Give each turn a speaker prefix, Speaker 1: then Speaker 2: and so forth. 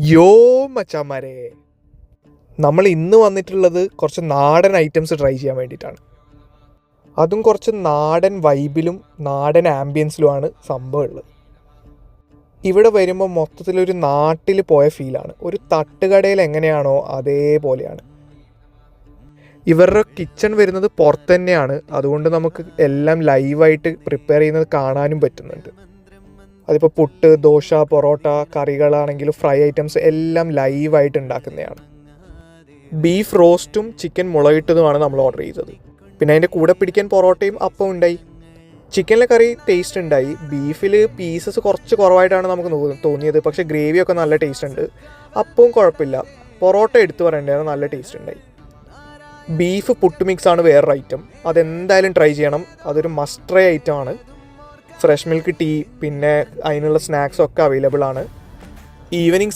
Speaker 1: യോ മച്ചാമാരെ, നമ്മൾ ഇന്ന് വന്നിട്ടുള്ളത് കുറച്ച് നാടൻ ഐറ്റംസ് ട്രൈ ചെയ്യാൻ വേണ്ടിയിട്ടാണ്. അതും കുറച്ച് നാടൻ വൈബിലും നാടൻ ആംബിയൻസിലുമാണ് സംഭവം ഉള്ളത്. ഇവിടെ വരുമ്പോൾ മൊത്തത്തിലൊരു നാട്ടിൽ പോയ ഫീലാണ്. ഒരു തട്ടുകടയിൽ എങ്ങനെയാണോ അതേപോലെയാണ്. ഇവരുടെ കിച്ചൺ വരുന്നത് പുറത്ത് തന്നെയാണ്. അതുകൊണ്ട് നമുക്ക് എല്ലാം ലൈവായിട്ട് പ്രിപ്പയർ ചെയ്യുന്നത് കാണാനും പറ്റുന്നുണ്ട്. അതിപ്പോൾ പുട്ട്, ദോശ, പൊറോട്ട, കറികളാണെങ്കിലും ഫ്രൈ ഐറ്റംസ് എല്ലാം ലൈവായിട്ട് ഉണ്ടാക്കുന്നതാണ്. ബീഫ് റോസ്റ്റും ചിക്കൻ മുളകിട്ടതുമാണ് നമ്മൾ ഓർഡർ ചെയ്തത്. പിന്നെ അതിൻ്റെ കൂടെ പിടിക്കാൻ പൊറോട്ടയും അപ്പം ഉണ്ടായി. ചിക്കനിലെ കറി ടേസ്റ്റ് ഉണ്ടായി. ബീഫിൽ പീസസ് കുറച്ച് കുറവായിട്ടാണ് നമുക്ക് തോന്നിയത്. പക്ഷേ ഗ്രേവിയൊക്കെ നല്ല ടേസ്റ്റ് ഉണ്ട്. അപ്പവും കുഴപ്പമില്ല. പൊറോട്ട എടുത്തു പറയേണ്ടതാണ്, നല്ല ടേസ്റ്റ് ഉണ്ടായി. ബീഫ് പുട്ട് മിക്സാണ് വേറൊരു ഐറ്റം. അതെന്തായാലും ട്രൈ ചെയ്യണം. അതൊരു മസ്റ്റ് ട്രൈ ഐറ്റമാണ്. ഫ്രഷ് മിൽക്ക് ടീ, പിന്നെ അതിനുള്ള സ്നാക്സൊക്കെ അവൈലബിൾ ആണ്. ഈവനിങ്